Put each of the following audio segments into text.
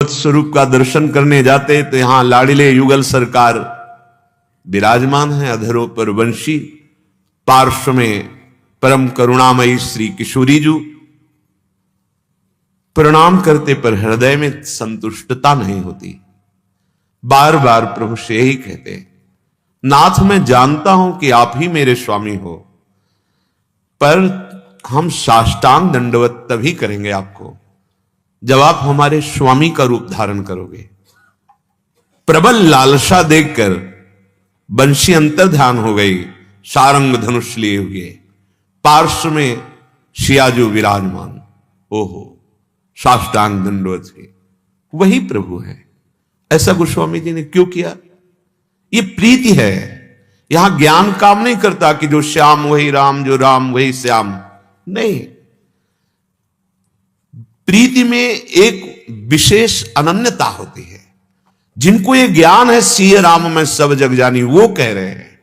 स्वरूप का दर्शन करने जाते तो यहां लाडिले युगल सरकार विराजमान है, अधरों पर वंशी, पार्श्व में परम करुणामयी श्री किशोरी जी। प्रणाम करते पर हृदय में संतुष्टता नहीं होती। बार बार प्रभु से यही कहते, नाथ मैं जानता हूं कि आप ही मेरे स्वामी हो, पर हम साष्टांग दंडवत तभी करेंगे आपको जब आप हमारे स्वामी का रूप धारण करोगे। प्रबल लालसा देखकर बंशी अंतर ध्यान हो गई, सारंग धनुष लिए हुए, पार्श्व में सियाजू विराजमान। ओहो, साष्टांग दंडवत है, वही प्रभु है। ऐसा गोस्वामी जी ने क्यों किया? ये प्रीति है। यहां ज्ञान काम नहीं करता कि जो श्याम वही राम, जो राम वही श्याम, नहीं। प्रीति में एक विशेष अनन्यता होती है। जिनको ये ज्ञान है सिय राम में सब जग जानी, वो कह रहे हैं।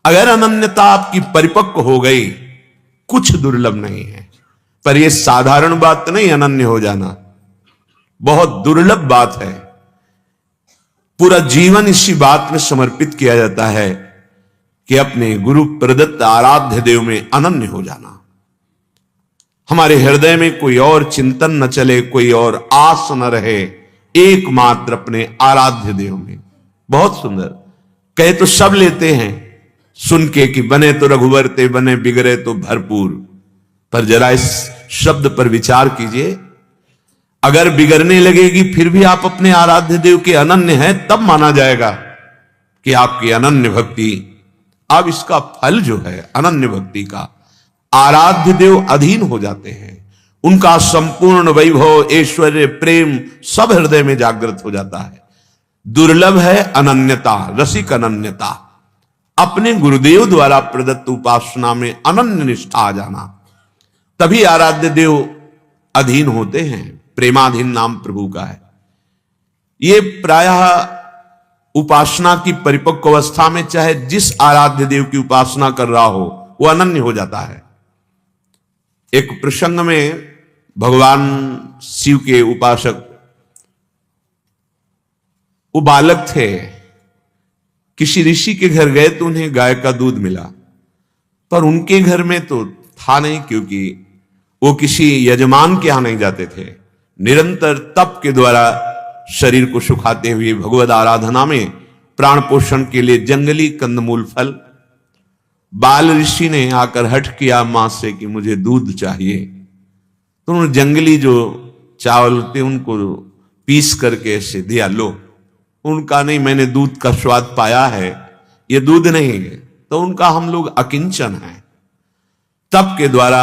अगर अनन्यता आपकी परिपक्व हो गई, कुछ दुर्लभ नहीं है। पर यह साधारण बात नहीं, अनन्य हो जाना बहुत दुर्लभ बात है। पूरा जीवन इसी बात में समर्पित किया जाता है कि अपने गुरु प्रदत्त आराध्य देव में अनन्य हो जाना। हमारे हृदय में कोई और चिंतन न चले, कोई और आस न रहे, एकमात्र अपने आराध्य देव में। बहुत सुंदर। कहे तो सब लेते हैं सुन के कि बने तो रघुवर ते बने, बिगड़े तो भरपूर। पर जरा इस शब्द पर विचार कीजिए। अगर बिगड़ने लगेगी फिर भी आप अपने आराध्य देव के अनन्य हैं, तब माना जाएगा कि आपकी अनन्य भक्ति। अब इसका फल जो है अनन्य भक्ति का, आराध्य देव अधीन हो जाते हैं। उनका संपूर्ण वैभव, ऐश्वर्य, प्रेम सब हृदय में जागृत हो जाता है। दुर्लभ है अनन्यता, रसिक अनन्यता। अपने गुरुदेव द्वारा प्रदत्त उपासना में अनन्य निष्ठा आ जाना, तभी आराध्य देव अधीन होते हैं। प्रेमाधीन नाम प्रभु का है। ये प्रायः उपासना की परिपक्व अवस्था में चाहे जिस आराध्य देव की उपासना कर रहा हो, वो अनन्य हो जाता है। एक प्रसंग में भगवान शिव के उपासक, वो बालक थे, किसी ऋषि के घर गए तो उन्हें गाय का दूध मिला, पर उनके घर में तो था नहीं, क्योंकि वो किसी यजमान के यहां नहीं जाते थे। निरंतर तप के द्वारा शरीर को सुखाते हुए भगवद आराधना में प्राण पोषण के लिए जंगली कंदमूल फल। बाल ऋषि ने आकर हठ किया मां से कि मुझे दूध चाहिए, तो उन्होंने जंगली जो चावल थे उनको पीस करके ऐसे दिया, लो। उनका नहीं, मैंने दूध का स्वाद पाया है, ये दूध नहीं है। तो उनका हम लोग अकिंचन है। तप के द्वारा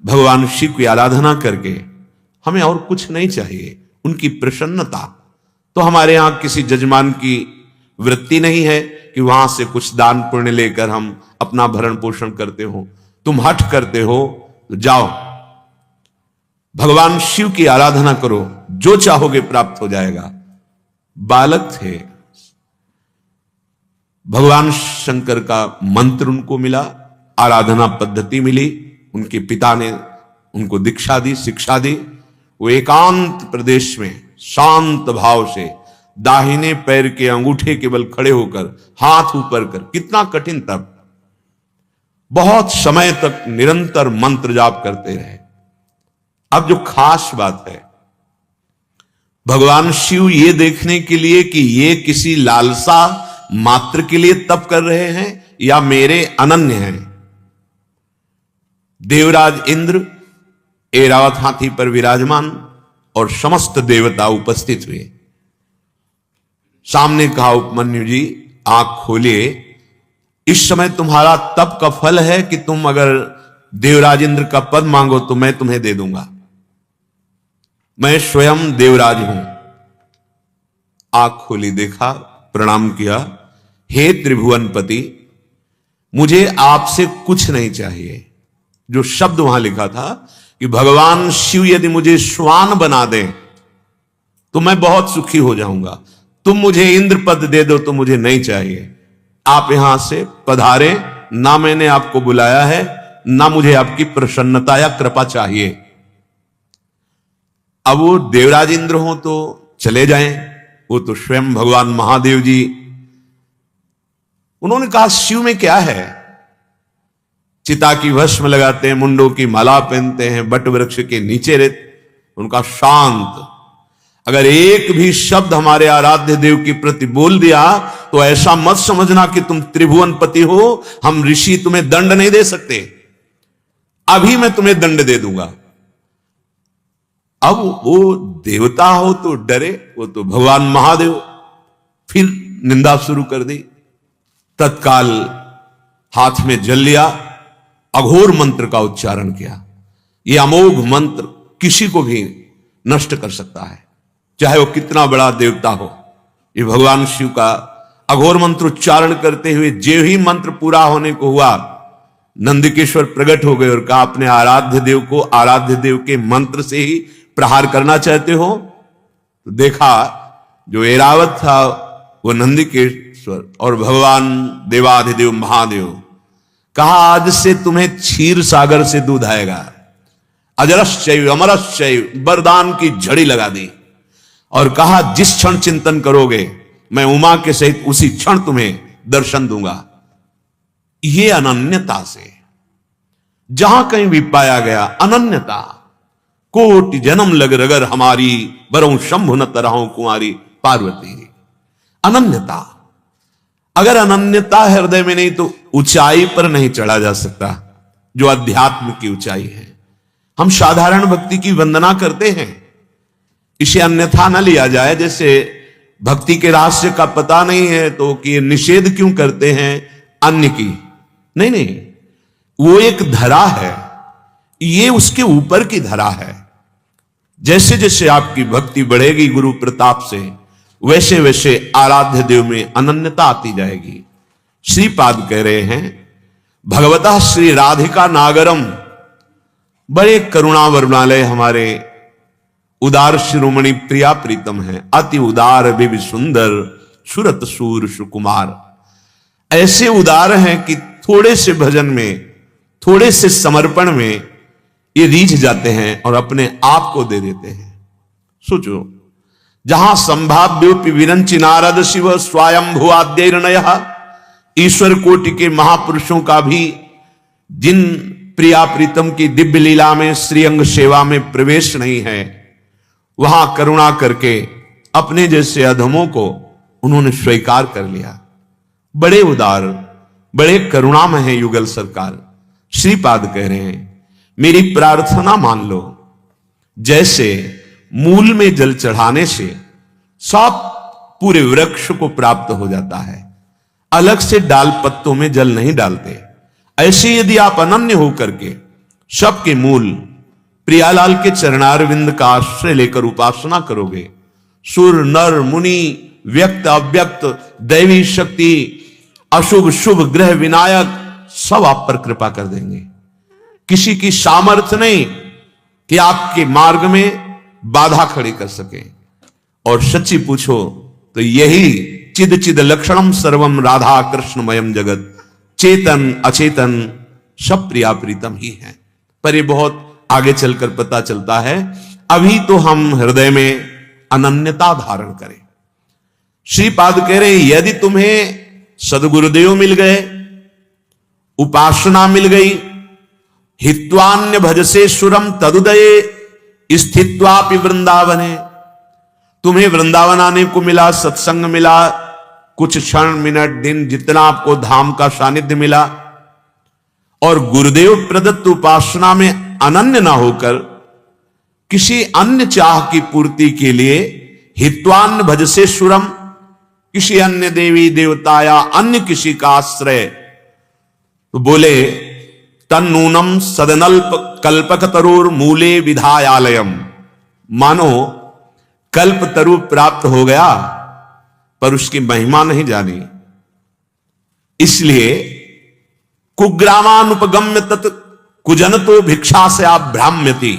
भगवान शिव की आराधना करके हमें और कुछ नहीं चाहिए, उनकी प्रसन्नता। तो हमारे यहां किसी जजमान की वृत्ति नहीं है कि वहां से कुछ दान पुण्य लेकर हम अपना भरण पोषण करते हो। तुम हठ करते हो तो जाओ, भगवान शिव की आराधना करो, जो चाहोगे प्राप्त हो जाएगा। बालक थे, भगवान शंकर का मंत्र उनको मिला, आराधना पद्धति मिली, उनके पिता ने उनको दीक्षा दी, शिक्षा दी। वो एकांत प्रदेश में शांत भाव से दाहिने पैर के अंगूठे के बल खड़े होकर हाथ ऊपर कर, कितना कठिन तप, बहुत समय तक निरंतर मंत्र जाप करते रहे। अब जो खास बात है, भगवान शिव ये देखने के लिए कि ये किसी लालसा मात्र के लिए तप कर रहे हैं या मेरे अनन्य हैं। देवराज इंद्र ऐरावत हाथी पर विराजमान और समस्त देवता उपस्थित हुए। सामने कहा, उपमन्यु जी आंख खोलिए, इस समय तुम्हारा तप का फल है कि तुम अगर देवराज इंद्र का पद मांगो तो मैं तुम्हें दे दूंगा। मैं स्वयं देवराज हूं। आंख खोली, देखा, प्रणाम किया, हे त्रिभुवनपति, मुझे आपसे कुछ नहीं चाहिए। जो शब्द वहां लिखा था कि भगवान शिव यदि मुझे श्वान बना दें तो मैं बहुत सुखी हो जाऊंगा। तुम मुझे इंद्र पद दे दो तो मुझे नहीं चाहिए। आप यहां से पधारे, ना मैंने आपको बुलाया है, ना मुझे आपकी प्रसन्नता या कृपा चाहिए। अब वो देवराज इंद्र हो तो चले जाएं, वो तो स्वयं भगवान महादेव जी। उन्होंने कहा शिव में क्या है, चिता की भस्म लगाते हैं, मुंडों की माला पहनते हैं, बट वृक्ष के नीचे रहते। उनका शांत, अगर एक भी शब्द हमारे आराध्य देव के प्रति बोल दिया तो ऐसा मत समझना कि तुम त्रिभुवनपति हो, हम ऋषि तुम्हें दंड नहीं दे सकते, अभी मैं तुम्हें दंड दे दूंगा। अब वो देवता हो तो डरे, वो तो भगवान महादेव। फिर निंदा शुरू कर दी। तत्काल हाथ में जल लिया, अघोर मंत्र का उच्चारण किया। यह अमोघ मंत्र किसी को भी नष्ट कर सकता है, चाहे वो कितना बड़ा देवता हो। ये भगवान शिव का अघोर मंत्र उच्चारण करते हुए जो ही मंत्र पूरा होने को हुआ, नंदकेश्वर प्रकट हो गए और कहा अपने आराध्य देव को आराध्य देव के मंत्र से ही प्रहार करना चाहते हो। तो देखा जो ऐरावत था वो नंदकेश्वर और भगवान देवाधिदेव महादेव। कहा आज से तुम्हें क्षीर सागर से दूध आएगा, अजरश्चैव अमरश्चैव, वरदान की झड़ी लगा दी और कहा जिस क्षण चिंतन करोगे मैं उमा के सहित उसी क्षण तुम्हें दर्शन दूंगा। ये अनन्यता से जहां कहीं भी पाया गया अनन्यता। कोटि जन्म लग रगर हमारी, बरऊं शंभु न तरहूं कुंवारी पार्वती। अनन्यता, अगर अनन्यता हृदय में नहीं तो ऊंचाई पर नहीं चढ़ा जा सकता, जो अध्यात्म की ऊंचाई है। हम साधारण भक्ति की वंदना करते हैं, इसे अन्यथा न लिया जाए। जैसे भक्ति के रहस्य का पता नहीं है तो कि निषेध क्यों करते हैं अन्य की। नहीं नहीं, वो एक धरा है, ये उसके ऊपर की धरा है। जैसे जैसे आपकी भक्ति बढ़ेगी गुरु प्रताप से, वैसे वैसे आराध्य देव में अनन्यता आती जाएगी। श्रीपाद कह रहे हैं भगवतः श्री राधिका नागरम, बड़े करुणा वरुणालय हमारे उदार शिरोमणि प्रिया प्रीतम है। अति उदार विवि सुंदर सुरत सूर सुकुमार। ऐसे उदार हैं कि थोड़े से भजन में, थोड़े से समर्पण में ये रीझ जाते हैं और अपने आप को दे देते हैं। सोचो, जहां संभाव्योपि विरंचि नारद शिव स्वयंभु आद्यर्णय, ईश्वर कोटि के महापुरुषों का भी जिन प्रिया प्रीतम की दिव्य लीला में श्रीअंग सेवा में प्रवेश नहीं है, वहां करुणा करके अपने जैसे अधमों को उन्होंने स्वीकार कर लिया। बड़े उदार, बड़े करुणामय है युगल सरकार। श्रीपाद कह रहे हैं मेरी प्रार्थना मान लो, जैसे मूल में जल चढ़ाने से सब पूरे वृक्ष को प्राप्त हो जाता है, अलग से डाल पत्तों में जल नहीं डालते, ऐसे यदि आप अनन्य होकर के सबके मूल प्रियालाल के चरणारविंद का आश्रय लेकर उपासना करोगे, सुर नर मुनि व्यक्त अव्यक्त दैवी शक्ति अशुभ शुभ ग्रह विनायक सब आप पर कृपा कर देंगे। किसी की सामर्थ्य नहीं कि आपके मार्ग में बाधा खड़ी कर सके। और सच्ची पूछो तो यही चिद चिद लक्षणम सर्वम राधा कृष्णमयम जगत, चेतन अचेतन सब प्रिया प्रीतम ही है। पर ये बहुत आगे चलकर पता चलता है, अभी तो हम हृदय में अनन्यता धारण करें। श्रीपाद कह रहे यदि तुम्हें सदगुरुदेव मिल गए, उपासना मिल गई, हित्वान्य भजसे सुरम तदुदये स्थित्वापि वृंदावने, तुम्हें वृंदावन आने को मिला, सत्संग मिला, कुछ क्षण मिनट दिन जितना आपको धाम का सानिध्य मिला, और गुरुदेव प्रदत्त उपासना में अनन्य ना होकर किसी अन्य चाह की पूर्ति के लिए हित्वान्य भजसे सुरम, किसी अन्य देवी देवता या अन्य किसी का आश्रय, तो बोले तन्नूनम सदनल्प कल्पक तरुर मूले विधायालयम, मानो कल्प तरु प्राप्त हो गया पर उसकी महिमा नहीं जानी, इसलिए कुग्रामानुपगम्य तत् कुजनतो भिक्षा से आप भ्राम्यति,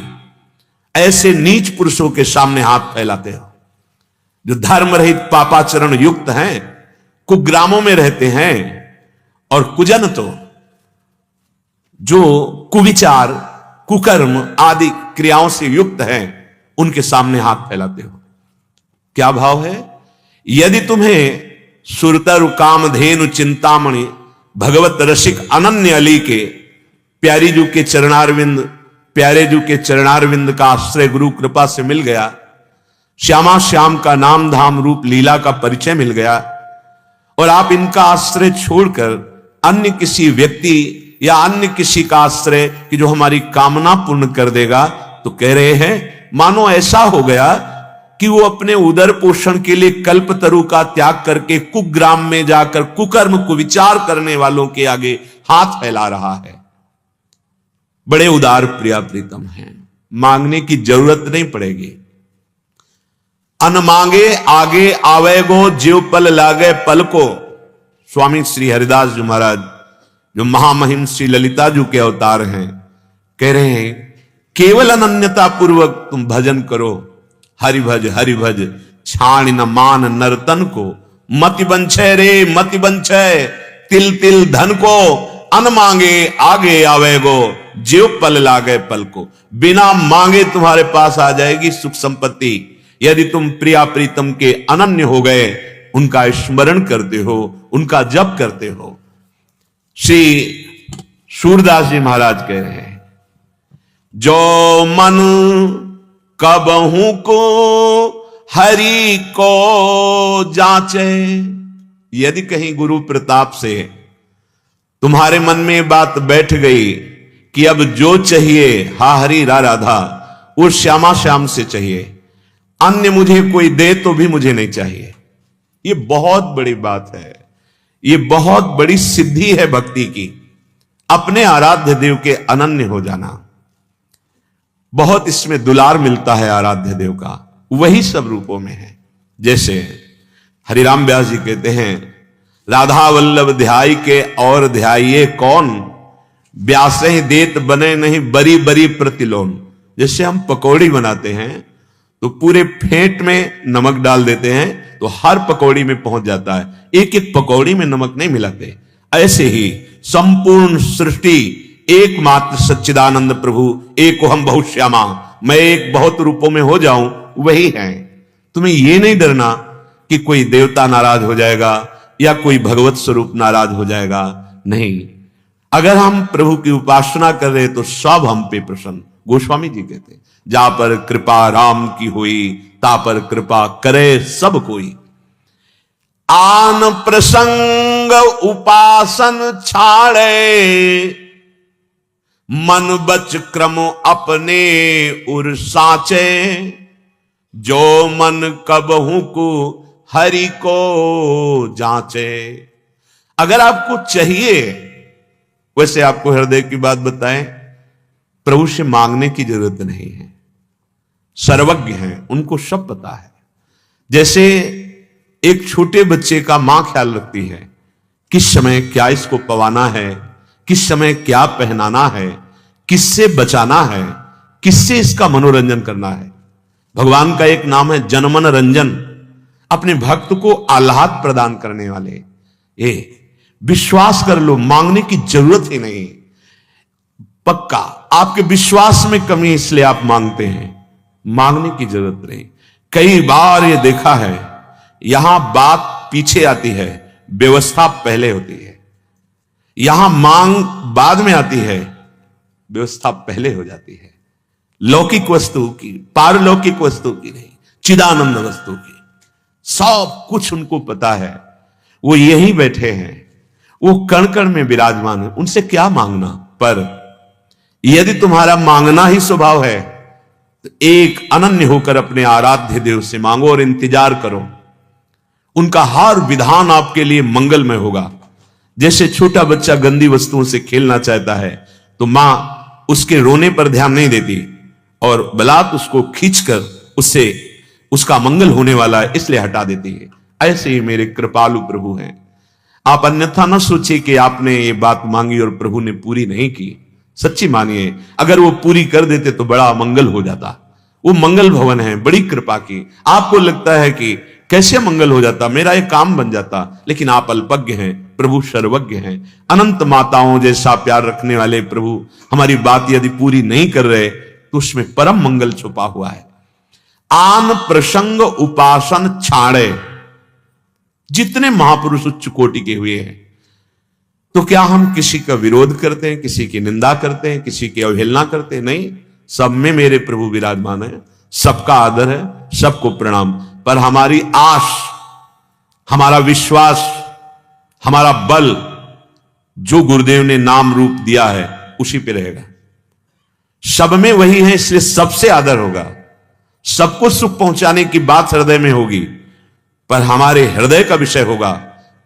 ऐसे नीच पुरुषों के सामने हाथ फैलाते हो जो धर्म रहित पापाचरण युक्त हैं, कुग्रामों में रहते हैं, और कुजन तो जो कुविचार कुकर्म आदि क्रियाओं से युक्त हैं, उनके सामने हाथ फैलाते हो। क्या भाव है? यदि तुम्हें सुरतर कामधेनु चिंतामणि भगवत रसिक अनन्य अली के प्यारी जू के चरणारविंद, प्यारे जू के चरणारविंद का आश्रय गुरु कृपा से मिल गया, श्यामा श्याम का नाम धाम रूप लीला का परिचय मिल गया, और आप इनका आश्रय छोड़कर अन्य किसी व्यक्ति या अन्य किसी का आश्रय कि जो हमारी कामना पूर्ण कर देगा, तो कह रहे हैं मानो ऐसा हो गया कि वो अपने उदर पोषण के लिए कल्पतरु का त्याग करके कुग्राम में जाकर कुकर्म को विचार करने वालों के आगे हाथ फैला रहा है। बड़े उदार प्रिया प्रीतम हैं, मांगने की जरूरत नहीं पड़ेगी। अन मांगे आगे आवेगो जीव पल लागे पल को। स्वामी श्री हरिदास जी महाराज जो महामहिम श्री ललिता जी के अवतार हैं, कह रहे हैं केवल अनन्यता पूर्वक तुम भजन करो, हरि भज छाण न मान नर्तन को, मति बंछे रे मति बंछे तिल तिल धन को, अन मांगे आगे आवेगो जीव पल लागे पल को। बिना मांगे तुम्हारे पास आ जाएगी सुख संपत्ति, यदि तुम प्रिया प्रीतम के अनन्य हो गए, उनका स्मरण करते हो, उनका जप करते हो। श्री सूरदास जी महाराज कह रहे हैं जो मन कबहू को हरि को जांचे। यदि कहीं गुरु प्रताप से तुम्हारे मन में बात बैठ गई कि अब जो चाहिए हा हरि रा राधा, वो श्यामा श्याम से चाहिए, अन्य मुझे कोई दे तो भी मुझे नहीं चाहिए। ये बहुत बड़ी बात है, ये बहुत बड़ी सिद्धि है भक्ति की, अपने आराध्य देव के अनन्य हो जाना। बहुत इसमें दुलार मिलता है आराध्य देव का, वही सब रूपों में है। जैसे हरिराम व्यास जी कहते हैं राधा वल्लभ ध्याई के और ध्याइये कौन, व्यासे देत बने नहीं बरी बरी प्रतिलोन। जैसे हम पकौड़ी बनाते हैं तो पूरे फेंट में नमक डाल देते हैं तो हर पकौड़ी में पहुंच जाता है, एक एक पकौड़ी में नमक नहीं मिलाते। ऐसे ही संपूर्ण सृष्टि एकमात्र सच्चिदानंद प्रभु एक हम बहुत श्यामा, मैं एक बहुत रूपों में हो जाऊं, वही है। तुम्हें यह नहीं डरना कि कोई देवता नाराज हो जाएगा या कोई भगवत स्वरूप नाराज हो जाएगा, नहीं। अगर हम प्रभु की उपासना कर रहे तो सब हम पे प्रसन्न। गोस्वामी जी कहते जा पर कृपा राम की हुई, ता पर कृपा करे सब कोई। आन प्रसंग उपासन छाड़े, मन बच क्रम अपने उर साचे। जो मन कबहू को हरि को जांचे। अगर आपको चाहिए, वैसे आपको हृदय की बात बताएं, प्रभु से मांगने की जरूरत नहीं है, सर्वज्ञ हैं, उनको सब पता है। जैसे एक छोटे बच्चे का मां ख्याल रखती है, किस समय क्या इसको पवाना है, किस समय क्या पहनाना है, किससे बचाना है, किससे इसका मनोरंजन करना है। भगवान का एक नाम है जनमन रंजन, अपने भक्त को आह्लाद प्रदान करने वाले। ये विश्वास कर लो, मांगने की जरूरत ही नहीं। पक्का आपके विश्वास में कमी, इसलिए आप मांगते हैं, मांगने की जरूरत नहीं। कई बार ये देखा है, यहां बात पीछे आती है, व्यवस्था पहले होती है। यहां मांग बाद में आती है, व्यवस्था पहले हो जाती है। लौकिक वस्तु की, पारलौकिक वस्तु की नहीं, चिदानंद वस्तु की। सब कुछ उनको पता है, वो यहीं बैठे हैं, वो कण कण में विराजमान है, उनसे क्या मांगना। पर यदि तुम्हारा मांगना ही स्वभाव है तो एक अनन्य होकर अपने आराध्य देव से मांगो और इंतजार करो, उनका हर विधान आपके लिए मंगलमय होगा। जैसे छोटा बच्चा गंदी वस्तुओं से खेलना चाहता है तो मां उसके रोने पर ध्यान नहीं देती और बलात् उसको खींचकर उससे उसका मंगल होने वाला है इसलिए हटा देती है। ऐसे ही मेरे कृपालु प्रभु हैं। आप अन्यथा न सोचिए कि आपने ये बात मांगी और प्रभु ने पूरी नहीं की। सच्ची मानिए, अगर वो पूरी कर देते तो बड़ा मंगल हो जाता। वो मंगल भवन है, बड़ी कृपा की। आपको लगता है कि कैसे मंगल हो जाता, मेरा ये काम बन जाता, लेकिन आप अल्पज्ञ हैं, प्रभु सर्वज्ञ हैं। अनंत माताओं जैसा प्यार रखने वाले प्रभु हमारी बात यदि पूरी नहीं कर रहे तो उसमें परम मंगल छुपा हुआ है। आन प्रसंग उपासन छाड़े। जितने महापुरुष उच्च कोटि के हुए हैं, तो क्या हम किसी का विरोध करते हैं, किसी की निंदा करते हैं, किसी की अवहेलना करते हैं? नहीं, सब में मेरे प्रभु विराजमान है, सबका आदर है, सबको प्रणाम। पर हमारी आस, हमारा विश्वास, हमारा बल जो गुरुदेव ने नाम रूप दिया है उसी पे रहेगा। सब में वही है, इसलिए सबसे आदर होगा। सबको सुख पहुंचाने की बात हृदय में होगी, पर हमारे हृदय का विषय होगा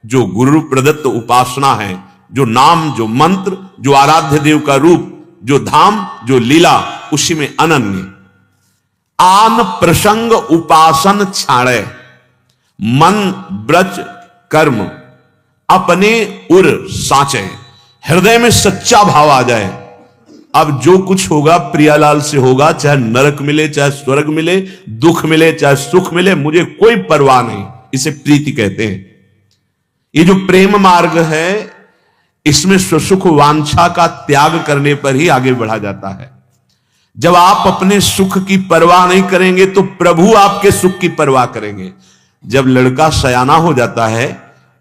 जो गुरु प्रदत्त उपासना है, जो नाम, जो मंत्र, जो आराध्य देव का रूप, जो धाम, जो लीला, उसी में अनन्य। आन प्रसंग उपासन छाड़े, मन ब्रज कर्म अपने उर साचे। हृदय में सच्चा भाव आ जाए, अब जो कुछ होगा प्रियालाल से होगा, चाहे नरक मिले, चाहे स्वर्ग मिले, दुख मिले, चाहे सुख मिले, मुझे कोई परवाह नहीं। इसे प्रीति कहते हैं। ये जो प्रेम मार्ग है, इसमें स्वसुख वांछा का त्याग करने पर ही आगे बढ़ा जाता है। जब आप अपने सुख की परवाह नहीं करेंगे तो प्रभु आपके सुख की परवाह करेंगे। जब लड़का सयाना हो जाता है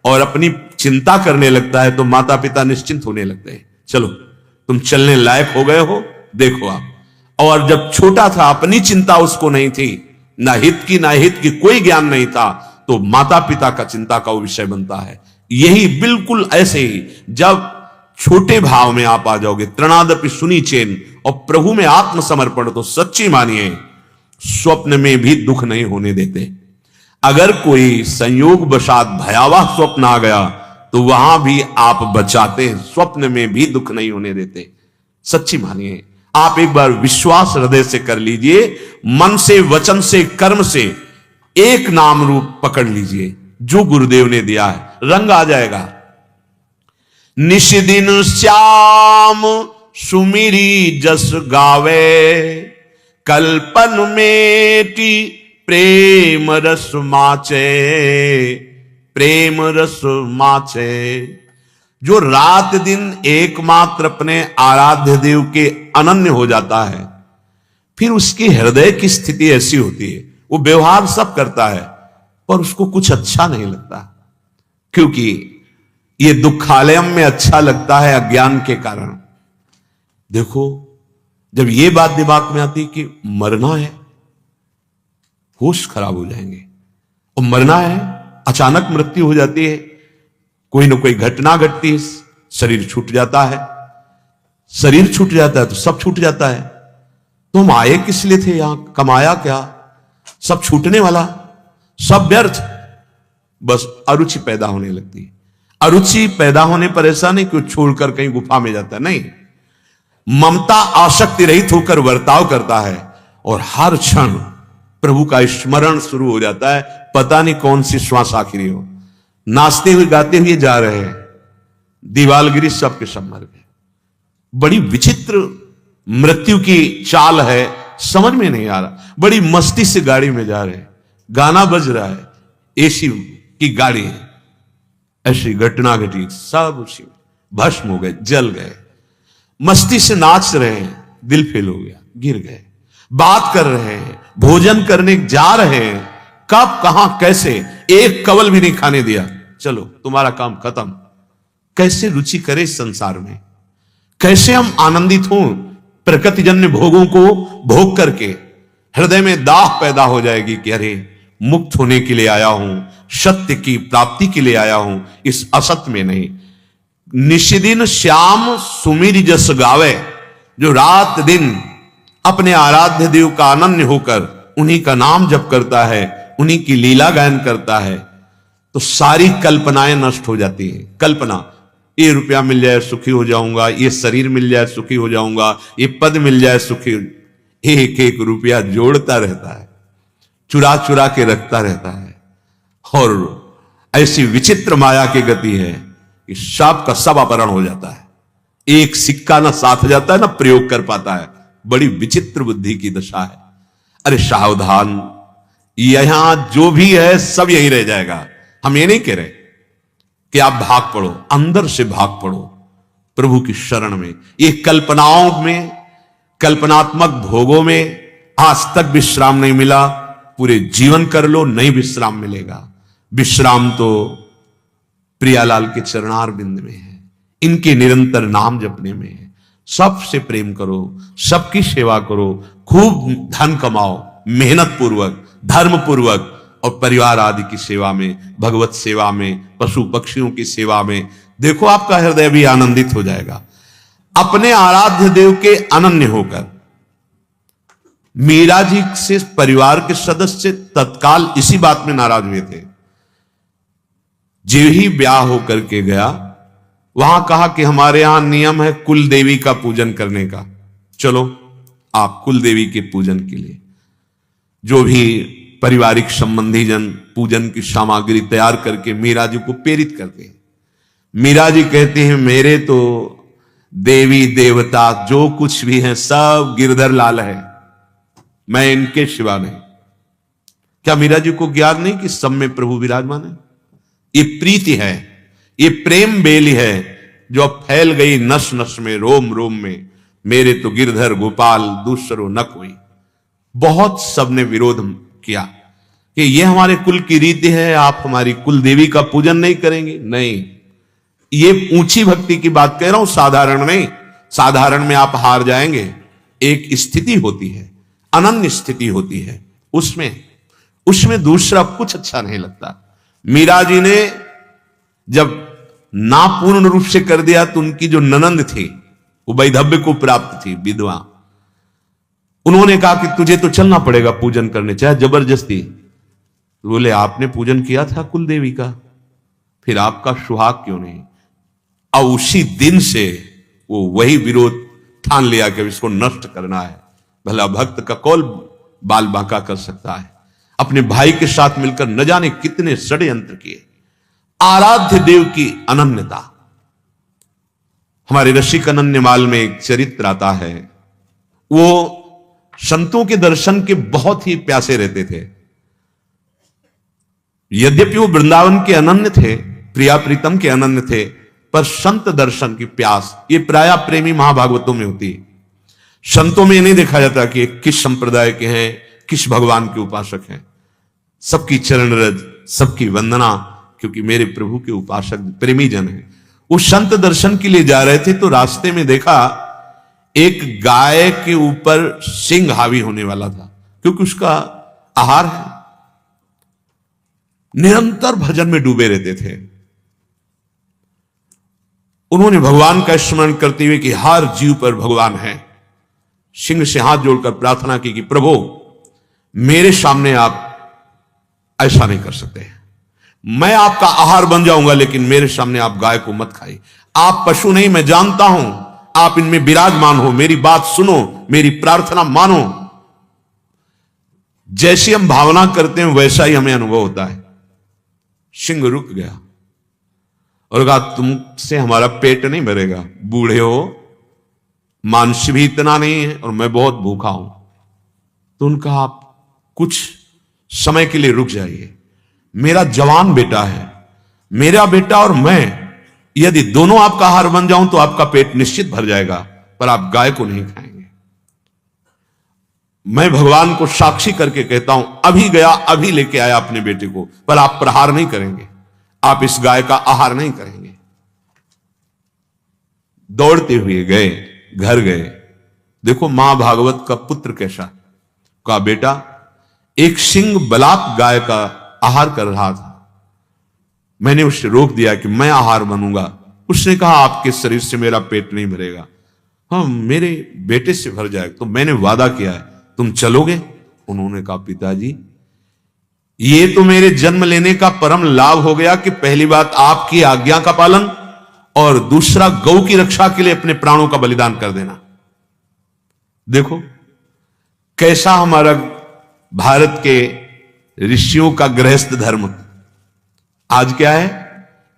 और अपनी चिंता करने लगता है तो माता पिता निश्चिंत होने लगते हैं, चलो तुम चलने लायक हो गए हो, देखो आप। और जब छोटा था, अपनी चिंता उसको नहीं थी, ना हित की ना हित की कोई ज्ञान नहीं था, तो माता पिता का चिंता का वो विषय बनता है। यही बिल्कुल ऐसे ही जब छोटे भाव में आप आ जाओगे, तृणादपि सुनी चेन, और प्रभु में आत्मसमर्पण, तो सच्ची मानिए स्वप्न में भी दुख नहीं होने देते। अगर कोई संयोग वशात भयावह स्वप्न आ गया तो वहां भी आप बचाते हैं, स्वप्न में भी दुख नहीं होने देते। सच्ची मानिए, आप एक बार विश्वास हृदय से कर लीजिए, मन से, वचन से, कर्म से एक नाम रूप पकड़ लीजिए जो गुरुदेव ने दिया है, रंग आ जाएगा। निश दिन श्याम सुमिरी जस गावे, कल्पन मेटी प्रेम रस माचे, प्रेम रस माचे। जो रात दिन एकमात्र अपने आराध्य देव के अनन्य हो जाता है, फिर उसकी हृदय की स्थिति ऐसी होती है, वो व्यवहार सब करता है पर उसको कुछ अच्छा नहीं लगता, क्योंकि ये दुखालयम में अच्छा लगता है अज्ञान के कारण। देखो, जब ये बात दिमाग में आती कि मरना है, होश खराब हो जाएंगे, और मरना है, अचानक मृत्यु हो जाती है, कोई ना कोई घटना घटती है, शरीर छूट जाता है। शरीर छूट जाता है तो सब छूट जाता है। तो हम आए किस लिए थे यहां, कमाया क्या, सब छूटने वाला, सब व्यर्थ। बस अरुचि पैदा होने लगती है। अरुचि पैदा होने पर ऐसा नहीं कि वो छोड़कर कहीं गुफा में जाता है, नहीं, ममता आसक्ति रहित होकर बर्ताव करता है और हर क्षण प्रभु का स्मरण शुरू हो जाता है। पता नहीं कौन सी श्वास आखिरी हो, नाचते हुए गाते हुए जा रहे हैं, दीवालगिरी सबके सब मर गए। बड़ी विचित्र मृत्यु की चाल है, समझ में नहीं आ रहा। बड़ी मस्ती से गाड़ी में जा रहे हैं, गाना बज रहा है, एसी की गाड़ी है, ऐसी घटना घटी, सब उसी भस्म हो गए, जल गए। मस्ती से नाच रहे हैं, दिल फेल हो गया, गिर गए। बात कर रहे हैं, भोजन करने जा रहे हैं, कब कहां कैसे, एक कवल भी नहीं खाने दिया, चलो तुम्हारा काम खत्म। कैसे रुचि करे इस संसार में, कैसे हम आनंदित हों प्रकृतिजन्य भोगों को भोग करके। हृदय में दाह पैदा हो जाएगी कि अरे मुक्त होने के लिए आया हूं, सत्य की प्राप्ति के लिए आया हूं, इस असत्य में नहीं। निशिदिन श्याम सुमिर जस गावे, जो रात दिन अपने आराध्य देव का अनन्य होकर उन्हीं का नाम जप करता है, उन्हीं की लीला गायन करता है, तो सारी कल्पनाएं नष्ट हो जाती हैं। कल्पना, ये रुपया मिल जाए सुखी हो जाऊंगा, ये शरीर मिल जाए सुखी हो जाऊंगा, ये पद मिल जाए सुखी हो। एक एक रुपया जोड़ता रहता है, चुरा चुरा के रखता रहता है, और ऐसी विचित्र माया की गति है कि सब का सब अपहरण हो जाता है। एक सिक्का ना साथ जाता है ना प्रयोग कर पाता है। बड़ी विचित्र बुद्धि की दशा है। अरे सावधान, यहां जो भी है सब यही रह जाएगा। हम ये नहीं कह रहे कि आप भाग पड़ो, अंदर से भाग पड़ो प्रभु की शरण में। ये कल्पनाओं में, कल्पनात्मक भोगों में आज तक विश्राम नहीं मिला, पूरे जीवन कर लो, नहीं विश्राम मिलेगा। विश्राम तो प्रियालाल के चरणार बिंद में है, इनके निरंतर नाम जपने में है। सबसे प्रेम करो, सबकी सेवा करो, खूब धन कमाओ, मेहनत पूर्वक, धर्म पूर्वक, और परिवार आदि की सेवा में, भगवत सेवा में, पशु पक्षियों की सेवा में। देखो आपका हृदय भी आनंदित हो जाएगा। अपने आराध्य देव के अनन्य होकर मीरा जी से परिवार के सदस्य तत्काल इसी बात में नाराज हुए थे। जो ही ब्याह होकर के गया, वहां कहा कि हमारे यहां नियम है कुल देवी का पूजन करने का, चलो आप कुल देवी के पूजन के लिए जो भी पारिवारिक संबंधी जन पूजन की सामग्री तैयार करके मीरा जी को प्रेरित करते हैं। मीरा जी कहते हैं मेरे तो देवी देवता जो कुछ भी हैं सब गिरधर लाल है, मैं इनके सिवा नहीं। क्या मीरा जी को ज्ञान नहीं कि सब में प्रभु विराजमान है? ये प्रीति है, ये प्रेम बेली है जो अब फैल गई नस नस में, रोम रोम में। मेरे तो गिरधर गोपाल दूसरो न कोई। बहुत सबने विरोध किया कि ये हमारे कुल की रीति है, आप हमारी कुल देवी का पूजन नहीं करेंगे। नहीं, ये ऊंची भक्ति की बात कह रहा हूं, साधारण नहीं। साधारण में आप हार जाएंगे। एक स्थिति होती है, अनन्य स्थिति होती है, उसमें दूसरा कुछ अच्छा नहीं लगता। मीरा जी ने जब ना पूर्ण रूप से कर दिया तो उनकी जो ननंद थी वो वैधव्य को प्राप्त थी, विधवा, उन्होंने कहा कि तुझे तो चलना पड़ेगा पूजन करने, चाहे जबरदस्ती। तो बोले आपने पूजन किया था कुल देवी का, फिर आपका सुहाग क्यों नहीं? और उसी दिन से वो वही विरोध ठान लिया कि इसको नष्ट करना है। भला भक्त का कौन बाल बांका कर सकता है? अपने भाई के साथ मिलकर न जाने कितने षड्यंत्र किए। आराध्य देव की अनन्यता। हमारे रसिक अनन्यमाल में एक चरित्र आता है, वो संतों के दर्शन के बहुत ही प्यासे रहते थे। यद्यपि वो वृंदावन के अनन्य थे, प्रिया प्रीतम के अनन्य थे, पर संत दर्शन की प्यास ये प्राय प्रेमी महाभागवतों में होती है। संतों में नहीं देखा जाता कि किस संप्रदाय के हैं, किस भगवान के उपासक हैं। सबकी चरण रज, सबकी वंदना, क्योंकि मेरे प्रभु के उपासक प्रेमी जन हैं। वो संत दर्शन के लिए जा रहे थे तो रास्ते में देखा एक गाय के ऊपर सिंह हावी होने वाला था, क्योंकि उसका आहार है। निरंतर भजन में डूबे रहते थे। उन्होंने भगवान का स्मरण करते हुए कि हर जीव पर भगवान है, सिंह से हाथ जोड़कर प्रार्थना की कि प्रभु मेरे सामने आप ऐसा नहीं कर सकते, मैं आपका आहार बन जाऊंगा, लेकिन मेरे सामने आप गाय को मत खाइए। आप पशु नहीं, मैं जानता हूं, आप इनमें विराजमान हो, मेरी बात सुनो, मेरी प्रार्थना मानो। जैसी हम भावना करते हैं वैसा ही हमें अनुभव होता है। सिंह रुक गया और कहा तुमसे हमारा पेट नहीं भरेगा, बूढ़े हो, मांस भी इतना नहीं है और मैं बहुत भूखा हूं। तो उनका आप कुछ समय के लिए रुक जाइए, मेरा जवान बेटा है, मेरा बेटा और मैं, यदि दोनों आपका आहार बन जाऊं तो आपका पेट निश्चित भर जाएगा, पर आप गाय को नहीं खाएंगे। मैं भगवान को साक्षी करके कहता हूं, अभी गया अभी लेके आया अपने बेटे को, पर आप प्रहार नहीं करेंगे, आप इस गाय का आहार नहीं करेंगे। दौड़ते हुए गए, घर गए। देखो मां भागवत का पुत्र कैसा, कहा बेटा एक सिंह बलात् गाय का आहार कर रहा था, मैंने उससे रोक दिया कि मैं आहार बनूंगा। उसने कहा आपके शरीर से मेरा पेट नहीं भरेगा, हाँ मेरे बेटे से भर जाएगा, तो मैंने वादा किया है, तुम चलोगे? उन्होंने कहा पिताजी ये तो मेरे जन्म लेने का परम लाभ हो गया कि पहली बात आपकी आज्ञा का पालन, और दूसरा गौ की रक्षा के लिए अपने प्राणों का बलिदान कर देना। देखो कैसा हमारा भारत के ऋषियों का गृहस्थ धर्म आज क्या है।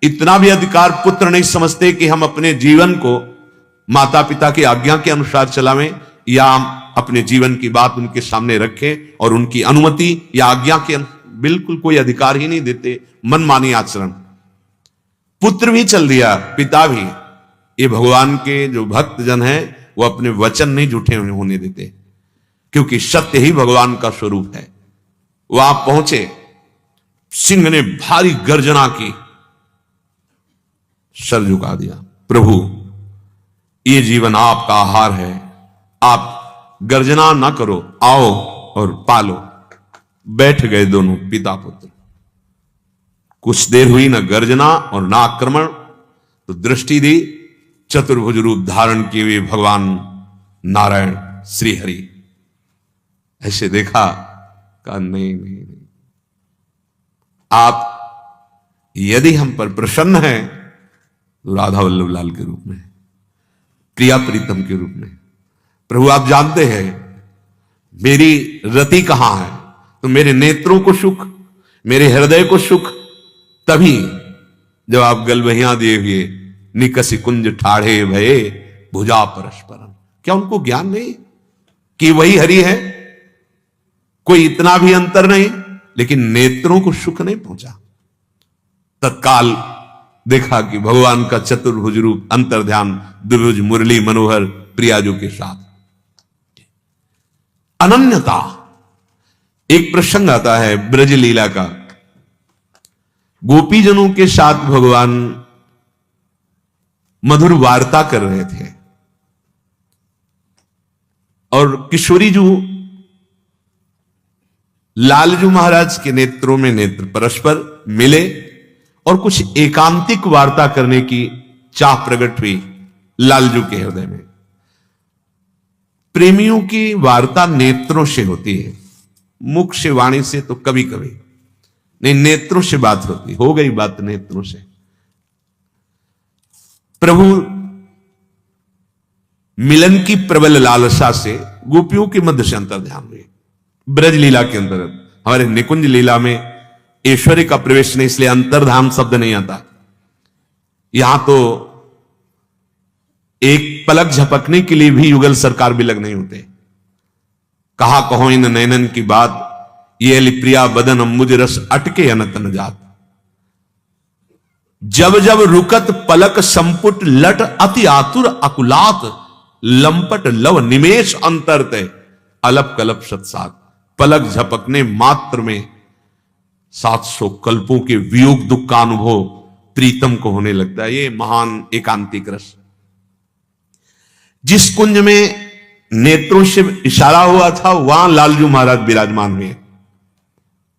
इतना भी अधिकार पुत्र नहीं समझते कि हम अपने जीवन को माता पिता की आज्ञा के अनुसार चलावें, या अपने जीवन की बात उनके सामने रखें और उनकी अनुमति या आज्ञा के बिल्कुल कोई अधिकार ही नहीं देते। मनमानी आचरण, पुत्र भी चल दिया, पिता भी। ये भगवान के जो भक्त जन हैं वो अपने वचन नहीं झूठे होने देते, क्योंकि सत्य ही भगवान का स्वरूप है। वहां पहुंचे, सिंह ने भारी गर्जना की, सर झुका दिया, प्रभु ये जीवन आपका आहार है, आप गर्जना ना करो, आओ और पालो। बैठ गए दोनों पिता पुत्र। कुछ देर हुई, न गर्जना और न आक्रमण, तो दृष्टि दी, चतुर्भुज रूप धारण किए हुए भगवान नारायण श्री हरि। ऐसे देखा, कहा नहीं नहीं नहीं, आप यदि हम पर प्रसन्न हैं तो राधा वल्लभ लाल के रूप में, प्रिया प्रीतम के रूप में। प्रभु आप जानते हैं मेरी रति कहां है, तो मेरे नेत्रों को सुख, मेरे हृदय को सुख तभी जब आप गलबहियां दिए हुए निकसी कुंज ठाढ़े भये भुजा परस्परम। क्या उनको ज्ञान नहीं कि वही हरि है? कोई इतना भी अंतर नहीं, लेकिन नेत्रों को सुख नहीं पहुंचा। तत्काल देखा कि भगवान का चतुर्भुज रूप अंतर्ध्यान द्विभुज मुरली मनोहर प्रियाजू के साथ। अनन्यता। एक प्रसंग आता है ब्रज लीला का, गोपीजनों के साथ भगवान मधुर वार्ता कर रहे थे और किशोरी जू लालजू महाराज के नेत्रों में नेत्र परस्पर मिले और कुछ एकांतिक वार्ता करने की चाह प्रकट हुई लालजू के हृदय में। प्रेमियों की वार्ता नेत्रों से होती है, मुख से वाणी से तो कभी कभी नहीं, नेत्रों से बात होती। हो गई बात नेत्रों से। प्रभु मिलन की प्रबल लालसा से गोपियों के मध्य से अंतर्ध्यान हुए। ब्रज लीला के अंतर्गत, हमारे निकुंज लीला में ऐश्वर्य का प्रवेश नहीं, इसलिए अंतर्धाम शब्द नहीं आता। यहां तो एक पलक झपकने के लिए भी युगल सरकार भी लग नहीं होते। कहा कहो इन नैनन की बात, ये लिप्रिया बदन मुझ रस अटके अनत न जात। जब जब रुकत पलक संपुट लट अति आतुर अकुलात, लंपट लव निमेश अंतरते अलप कलप सत्सात। पलक झपकने मात्र में 700 कल्पों के वियोग दुख का अनुभव प्रीतम को होने लगता है। ये महान एकांतिक रस। जिस कुंज में नेत्रों से इशारा हुआ था, वहां लालजू महाराज विराजमान हुए।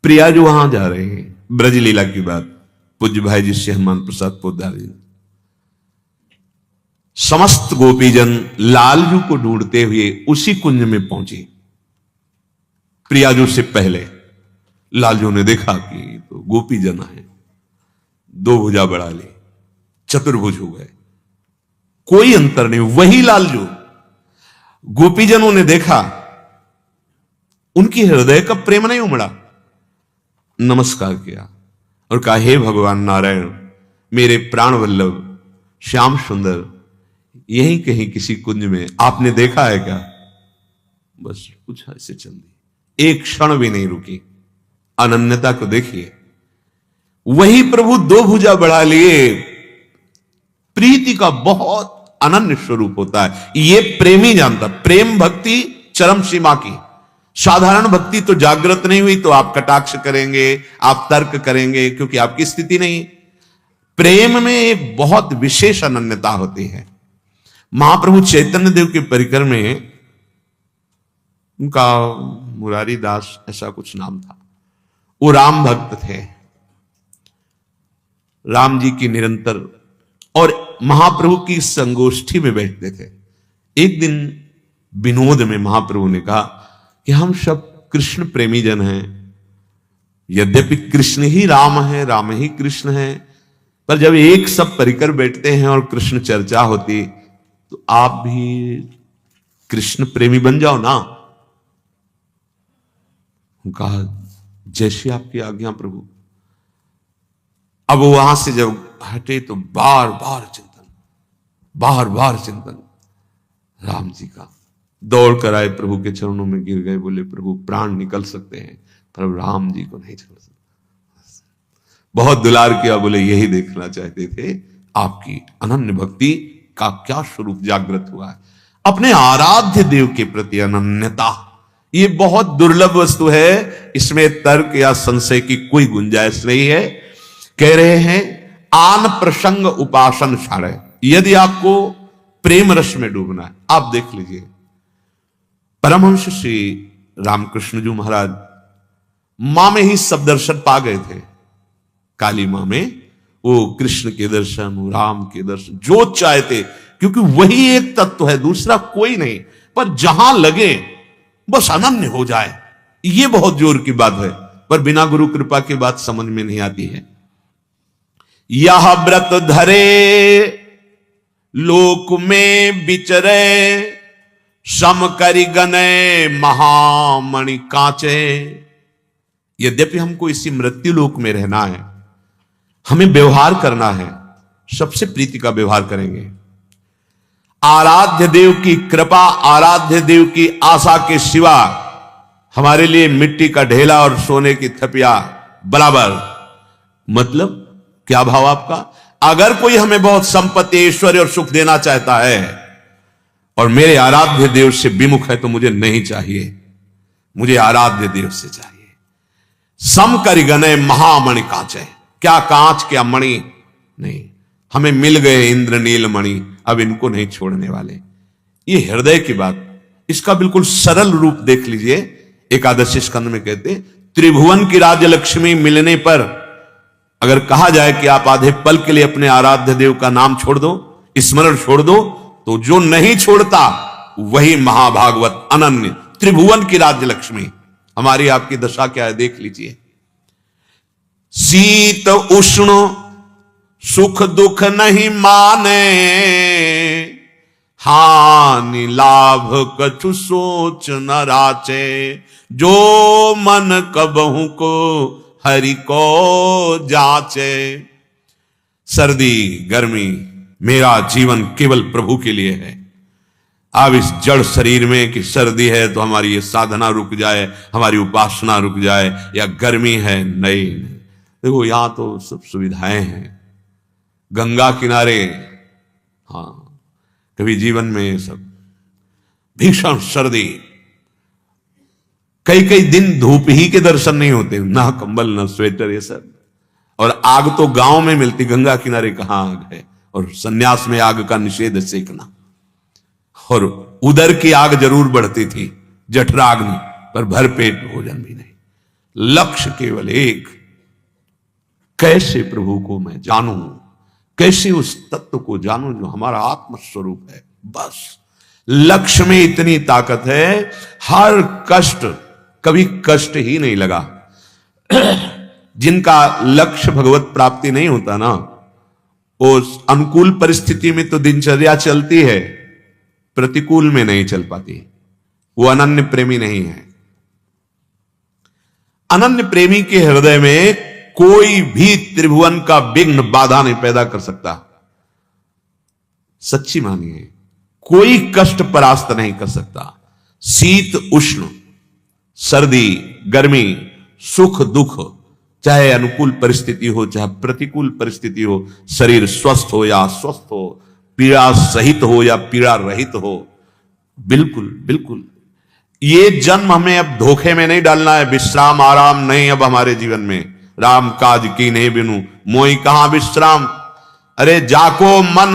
प्रियाजू वहां जा रहे हैं। ब्रज लीला की बात पूज्य भाई जी से हनुमान प्रसाद पोद्दार जी। समस्त गोपीजन लालजू को ढूंढते हुए उसी कुंज में पहुंचे। प्रियाजू से पहले लालजू ने देखा कि तो गोपीजन है, दो भुजा बढ़ा ली, चतुर्भुज हो गए, कोई अंतर नहीं, वही लालजू। गोपीजनों ने देखा, उनकी हृदय का प्रेम नहीं उमड़ा, नमस्कार किया और कहा हे भगवान नारायण, मेरे प्राण वल्लभ श्याम सुंदर यहीं कहीं किसी कुंज में आपने देखा है क्या? बस कुछ ऐसे चल दी, एक क्षण भी नहीं रुकी। अनन्यता को देखिए, वही प्रभु दो भुजा बढ़ा लिए। प्रीति का बहुत अनन्य स्वरूप होता है, ये प्रेमी जानता। प्रेम भक्ति चरम सीमा की। साधारण भक्ति तो जागृत नहीं हुई तो आप कटाक्ष करेंगे, आप तर्क करेंगे, क्योंकि आपकी स्थिति नहीं। प्रेम में एक बहुत विशेष अनन्यता होती है। महाप्रभु चैतन्य देव के परिकर में, उनका मुरारी दास ऐसा कुछ नाम था, वो राम भक्त थे, राम जी की निरंतर, और महाप्रभु की संगोष्ठी में बैठते थे। एक दिन विनोद में महाप्रभु ने कहा कि हम सब कृष्ण प्रेमी जन हैं, यद्यपि कृष्ण ही राम है, राम ही कृष्ण है, पर जब एक सब परिकर बैठते हैं और कृष्ण चर्चा होती तो आप भी कृष्ण प्रेमी बन जाओ ना। कहा जैसी आपकी आज्ञा प्रभु। अब वहां से जब हटे तो बार बार चिंतन राम जी का। दौड़ कर आए, प्रभु के चरणों में गिर गए, बोले प्रभु प्राण निकल सकते हैं पर राम जी को नहीं छोड़ सकते। बहुत दुलार किया, बोले यही देखना चाहते थे आपकी अनन्य भक्ति का क्या स्वरूप जागृत हुआ है। अपने आराध्य देव के प्रति अनन्यता, ये बहुत दुर्लभ वस्तु है, इसमें तर्क या संशय की कोई गुंजाइश नहीं है। कह रहे हैं आन प्रसंग उपासन सारे, यदि आपको प्रेम रस में डूबना है, आप देख लीजिए परमहंस श्री रामकृष्ण जी महाराज मां में ही सब दर्शन पा गए थे। काली मां में वो कृष्ण के दर्शन, राम के दर्शन जो चाहते, क्योंकि वही एक तत्व है, दूसरा कोई नहीं। पर जहां लगे बस अनन्य हो जाए, ये बहुत जोर की बात है, पर बिना गुरु कृपा की बात समझ में नहीं आती है। यह व्रत धरे लोक में विचरे, सम करि गने महामणि कांचे। यद्यपि हमको इसी मृत्यु लोक में रहना है, हमें व्यवहार करना है, सबसे प्रीति का व्यवहार करेंगे। आराध्य देव की कृपा, आराध्य देव की आशा के सिवा हमारे लिए मिट्टी का ढेला और सोने की थपिया बराबर। मतलब क्या भाव आपका? अगर कोई हमें बहुत संपत्ति, ऐश्वर्य और सुख देना चाहता है और मेरे आराध्य देव से विमुख है, तो मुझे नहीं चाहिए, मुझे आराध्य देव से चाहिए। सम करि गने महामणि कांचे, क्या कांच क्या मणि नहीं, हमें मिल गए इंद्रनील मणि, अब इनको नहीं छोड़ने वाले। ये हृदय की बात, इसका बिल्कुल सरल रूप देख लीजिए। एकादशी स्कंद में कहते त्रिभुवन की राज्य लक्ष्मी मिलने पर अगर कहा जाए कि आप आधे पल के लिए अपने आराध्य देव का नाम छोड़ दो, स्मरण छोड़ दो, तो जो नहीं छोड़ता वही महाभागवत अनन्य। त्रिभुवन की राज्य लक्ष्मी, हमारी आपकी दशा क्या है देख लीजिए। शीत उष्ण सुख दुख नहीं माने, हानि लाभ कछु सोच न राचे। जो मन कबहू को हरि को जाचे। सर्दी गर्मी, मेरा जीवन केवल प्रभु के लिए है। अब इस जड़ शरीर में कि सर्दी है तो हमारी ये साधना रुक जाए, हमारी उपासना रुक जाए, या गर्मी है, नहीं। देखो यहां तो सब सुविधाएं हैं, गंगा किनारे, हाँ, कभी जीवन में सब भीषण सर्दी, कई कई दिन धूप ही के दर्शन नहीं होते, ना कंबल ना स्वेटर, ये सब। और आग तो गांव में मिलती, गंगा किनारे कहां आग है। और सन्यास में आग का निषेध सेकना, और उदर की आग जरूर बढ़ती थी, जठराग्नि, पर भरपेट भोजन भी नहीं। लक्ष्य केवल एक, कैसे प्रभु को मैं जानूं, कैसे उस तत्व को जानूं जो हमारा आत्मस्वरूप है। बस लक्ष्य में इतनी ताकत है, हर कष्ट, कभी कष्ट ही नहीं लगा। जिनका लक्ष्य भगवत प्राप्ति नहीं होता ना, उस अनुकूल परिस्थिति में तो दिनचर्या चलती है, प्रतिकूल में नहीं चल पाती। वो अनन्य प्रेमी नहीं है। अनन्य प्रेमी के हृदय में कोई भी त्रिभुवन का विघ्न बाधा नहीं पैदा कर सकता। सच्ची मानिए, कोई कष्ट परास्त नहीं कर सकता। शीत उष्ण, सर्दी गर्मी, सुख दुख, चाहे अनुकूल परिस्थिति हो चाहे प्रतिकूल परिस्थिति हो, शरीर स्वस्थ हो या अस्वस्थ हो, पीड़ा सहित हो या पीड़ा रहित हो, बिल्कुल बिल्कुल ये जन्म हमें अब धोखे में नहीं डालना है। विश्राम आराम नहीं अब हमारे जीवन में। राम काज की नहीं बिनु मोई कहां विश्राम। अरे जाको मन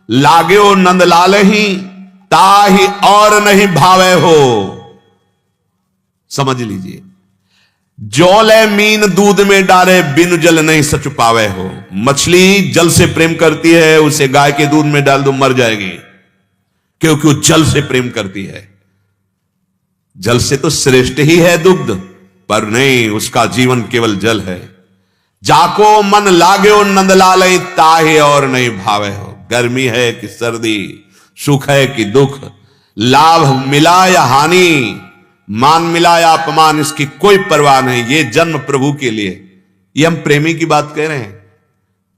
लागो नंद लाल ही, ताही और नहीं भावे हो। समझ लीजिए, जौले मीन दूध में डाले बिनु जल नहीं सच पावे हो। मछली जल से प्रेम करती है, उसे गाय के दूध में डाल दो मर जाएगी, क्योंकि वो जल से प्रेम करती है। जल से तो श्रेष्ठ ही है दुग्ध, पर नहीं, उसका जीवन केवल जल है। जाको मन लागो नंदलाल ताहे और नहीं भावे हो। गर्मी है कि सर्दी, सुख है कि दुख, लाभ मिला या हानि, मान मिला या अपमान, इसकी कोई परवाह नहीं। ये जन्म प्रभु के लिए। ये हम प्रेमी की बात कह रहे हैं,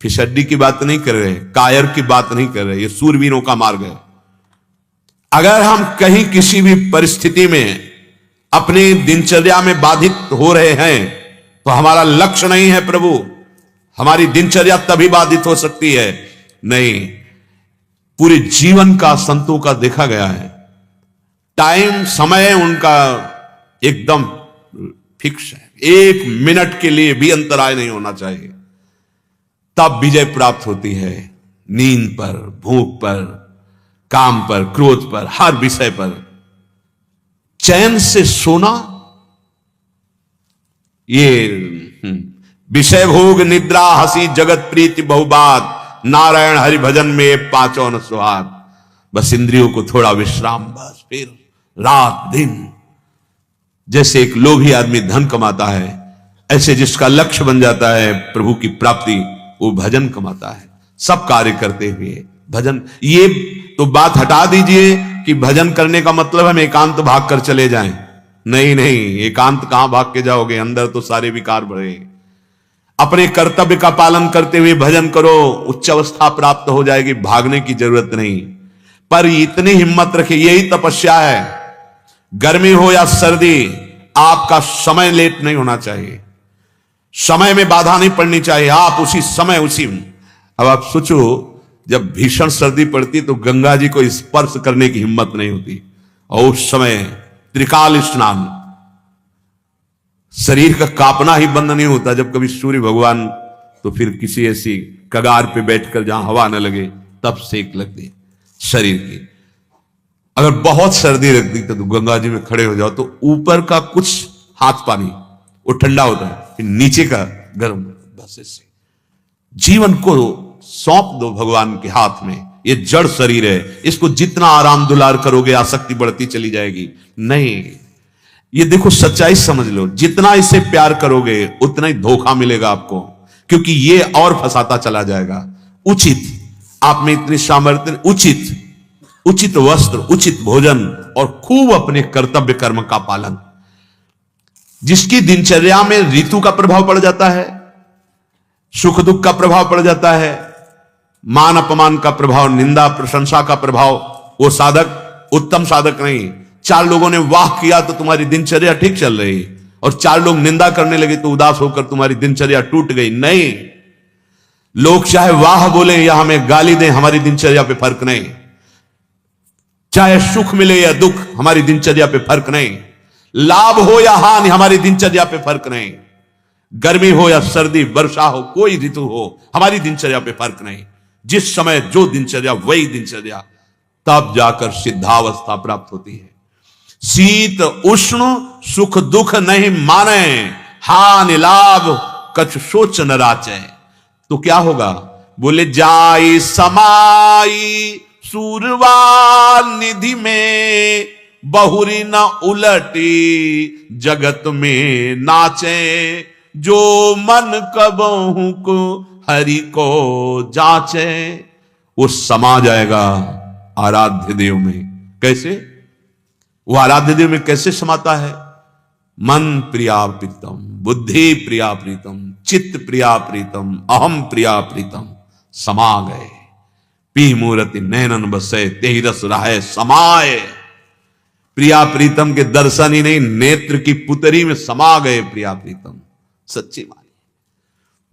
फिसड्डी की बात नहीं कर रहे, कायर की बात नहीं कर रहे। ये सूरवीरों का मार्ग है। अगर हम कहीं किसी भी परिस्थिति में अपनी दिनचर्या में बाधित हो रहे हैं, तो हमारा लक्ष्य नहीं है प्रभु। हमारी दिनचर्या तभी बाधित हो सकती है, नहीं, पूरे जीवन का संतों का देखा गया है। टाइम समय उनका एकदम फिक्स है, 1 मिनट के लिए भी अंतराय नहीं होना चाहिए, तब विजय प्राप्त होती है। नींद पर, भूख पर, काम पर, क्रोध पर, हर विषय पर चैन से सोना, ये विषय भोग निद्रा हंसी जगत प्रीति बहुबात, नारायण हरि भजन में पांचों न सुहाग। बस इंद्रियों को थोड़ा विश्राम, बस फिर रात दिन। जैसे एक लोभी आदमी धन कमाता है, ऐसे जिसका लक्ष्य बन जाता है प्रभु की प्राप्ति, वो भजन कमाता है। सब कार्य करते हुए भजन। ये तो बात हटा दीजिए कि भजन करने का मतलब हम एकांत भाग कर चले जाएं। नहीं नहीं, एकांत कहां भाग के जाओगे, अंदर तो सारे विकार बढ़े। अपने कर्तव्य का पालन करते हुए भजन करो, उच्च अवस्था प्राप्त हो जाएगी, भागने की जरूरत नहीं। पर इतनी हिम्मत रखिए, यही तपस्या है। गर्मी हो या सर्दी, आपका समय लेट नहीं होना चाहिए, समय में बाधा नहीं पड़नी चाहिए। आप उसी समय उसी। अब आप सोचो, जब भीषण सर्दी पड़ती तो गंगा जी को स्पर्श करने की हिम्मत नहीं होती, और उस समय त्रिकाल स्नान, शरीर का कांपना ही बंद नहीं होता। जब कभी सूर्य भगवान, तो फिर किसी ऐसी कगार पे बैठकर जहां हवा न लगे तब सेक लगती शरीर की। अगर बहुत सर्दी लगती तो गंगा जी में खड़े हो जाओ तो ऊपर का कुछ हाथ पानी वो ठंडा होता है, फिर नीचे का गर्म। बस इससे जीवन को सौंप दो भगवान के हाथ में। ये जड़ शरीर है, इसको जितना आराम दुलार करोगे आसक्ति बढ़ती चली जाएगी। नहीं, ये देखो सच्चाई समझ लो, जितना इसे प्यार करोगे उतना ही धोखा मिलेगा आपको, क्योंकि ये और फंसाता चला जाएगा। उचित, आप में इतनी सामर्थ्य, उचित वस्त्र, उचित भोजन और खूब अपने कर्तव्य कर्म का पालन। जिसकी दिनचर्या में ऋतु का प्रभाव पड़ जाता है, सुख दुख का प्रभाव पड़ जाता है, मान अपमान का प्रभाव, निंदा प्रशंसा का प्रभाव, वो साधक उत्तम साधक नहीं। 4 लोगों ने वाह किया तो तुम्हारी दिनचर्या ठीक चल रही, और 4 लोग निंदा करने लगे तो उदास होकर तुम्हारी दिनचर्या टूट गई। नहीं, लोग चाहे वाह बोले या हमें गाली दें, हमारी दिनचर्या पे फर्क नहीं। चाहे सुख मिले या दुख, हमारी दिनचर्या पे फर्क नहीं। लाभ हो या हानि, हमारी दिनचर्या पे फर्क नहीं। गर्मी हो या सर्दी, वर्षा हो, कोई ऋतु हो, हमारी दिनचर्या पे फर्क नहीं। जिस समय जो दिनचर्या वही दिनचर्या, तब जाकर सिद्धावस्था प्राप्त होती है। शीत उष्ण सुख दुख नहीं माने, हानि लाभ कछ सोच न राचे। तो क्या होगा? बोले जाई समाई सूरवाल निधि में, बहुरी न उलटी जगत में नाचे। जो मन कबहू को हरि को जाचे, वो समा जाएगा आराध्य देव में। कैसे? वो आराध्य देव में कैसे समाता है? मन प्रिया प्रीतम, बुद्धि प्रिया प्रीतम, चित्त प्रिया प्रीतम, अहम प्रिया प्रीतम समा गए। पी मूर्ति नैनन बसे, तेहि रस रहे समाये। प्रिया प्रीतम के दर्शन ही नहीं, नेत्र की पुतरी में समा गए प्रिया प्रीतम। सच्ची बात।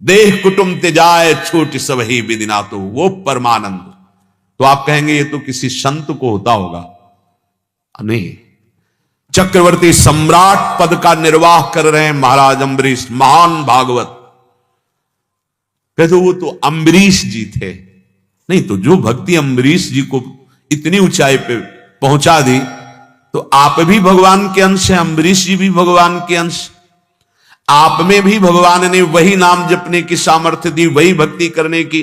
देह कुटुंब त्याजाए छोटी सबही विदिना, तो वो परमानंद। तो आप कहेंगे ये तो किसी संत को होता होगा। नहीं, चक्रवर्ती सम्राट पद का निर्वाह कर रहे हैं महाराज अम्बरीश, महान भागवत। कहते वो तो अम्बरीश जी थे। नहीं तो जो भक्ति अम्बरीश जी को इतनी ऊंचाई पे पहुंचा दी, तो आप भी भगवान के अंश हैं, अम्बरीश जी भी भगवान के अंश। आप में भी भगवान ने वही नाम जपने की सामर्थ्य दी, वही भक्ति करने की।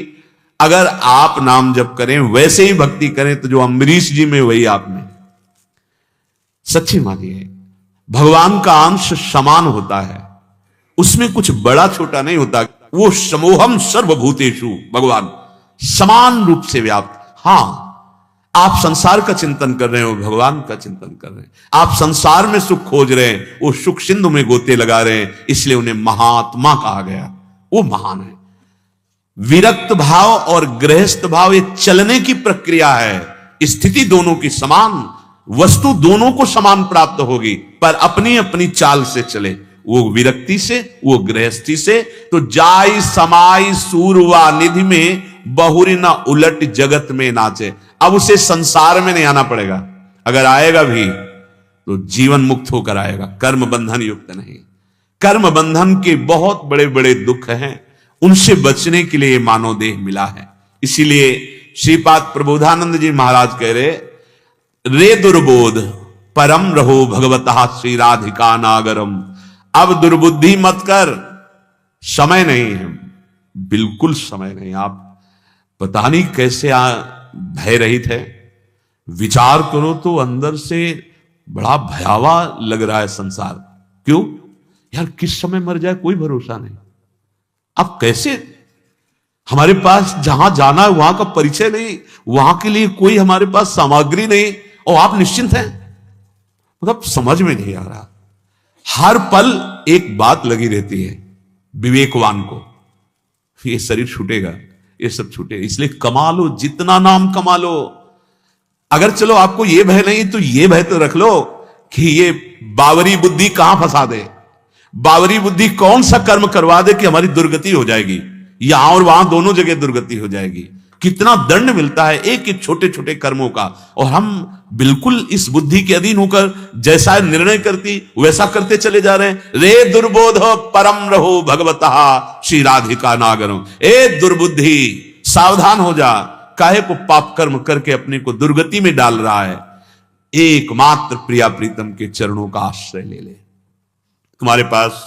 अगर आप नाम जप करें, वैसे ही भक्ति करें, तो जो अम्बरीश जी में वही आप में। सच्ची मानिए, भगवान का अंश समान होता है, उसमें कुछ बड़ा छोटा नहीं होता। वो समोहम सर्वभूतेषु, भगवान समान रूप से व्याप्त। हां, आप संसार का चिंतन कर रहे हो, भगवान का चिंतन कर रहे हैं। आप संसार में सुख खोज रहे हैं, वो सुख सिंधु में गोते लगा रहे हैं, इसलिए उन्हें महात्मा कहा गया। वो महान है। विरक्त भाव और गृहस्थ भाव ये चलने की प्रक्रिया है। स्थिति दोनों की समान, वस्तु दोनों को समान प्राप्त होगी, पर अपनी अपनी चाल से चले। वो विरक्ति से, वो गृहस्थी से। तो जाई समाई सूरवा निधि में, बहुरी न उलट जगत में नाचे। अब उसे संसार में नहीं आना पड़ेगा। अगर आएगा भी तो जीवन मुक्त होकर आएगा, कर्म बंधन युक्त नहीं। कर्म बंधन के बहुत बड़े बड़े दुख हैं, उनसे बचने के लिए मानव देह मिला है। इसीलिए श्रीपाद प्रबोधानंद जी महाराज कह रहे, रे दुर्बोध परम रहो भगवतः श्री राधिका नागरम। अब दुर्बुद्धि मत कर, समय नहीं है, बिल्कुल समय नहीं। आप पता नहीं कैसे भय रहित है, विचार करो तो अंदर से बड़ा भयावह लग रहा है संसार। क्यों यार, किस समय मर जाए कोई भरोसा नहीं। अब कैसे, हमारे पास जहां जाना है वहां का परिचय नहीं, वहां के लिए कोई हमारे पास सामग्री नहीं, और आप निश्चिंत हैं। मतलब समझ में नहीं आ रहा। हर पल एक बात लगी रहती है विवेकवान को, ये शरीर छूटेगा, ये सब छूटेगा, इसलिए कमा लो, जितना नाम कमा लो। अगर चलो आपको ये भय नहीं तो ये भय तो रख लो कि ये बावरी बुद्धि कहां फंसा दे, बावरी बुद्धि कौन सा कर्म करवा दे कि हमारी दुर्गति हो जाएगी, यहां और वहां दोनों जगह दुर्गति हो जाएगी। कितना दंड मिलता है एक एक छोटे छोटे कर्मों का, और हम बिल्कुल इस बुद्धि के अधीन होकर जैसा निर्णय करती वैसा करते चले जा रहे हैं। रे दुर्बोध परम रहो भगवतः श्री राधिका नागरम। ए दुर्बुद्धि सावधान हो जा, काहे को पाप कर्म करके अपने को दुर्गति में डाल रहा है। एकमात्र प्रिया प्रीतम के चरणों का आश्रय ले ले। तुम्हारे पास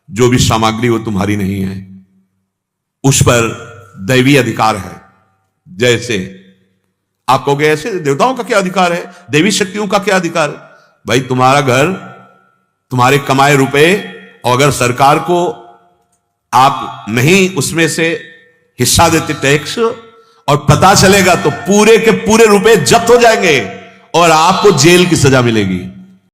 जो भी सामग्री वो तुम्हारी नहीं है, उस पर दैवी अधिकार है। जैसे आप कहोगे ऐसे देवताओं का क्या अधिकार है, देवी शक्तियों का क्या अधिकार है? भाई तुम्हारा घर, तुम्हारे कमाए रुपए, और अगर सरकार को आप नहीं उसमें से हिस्सा देते टैक्स, और पता चलेगा तो पूरे के पूरे रुपए जब्त हो जाएंगे और आपको जेल की सजा मिलेगी।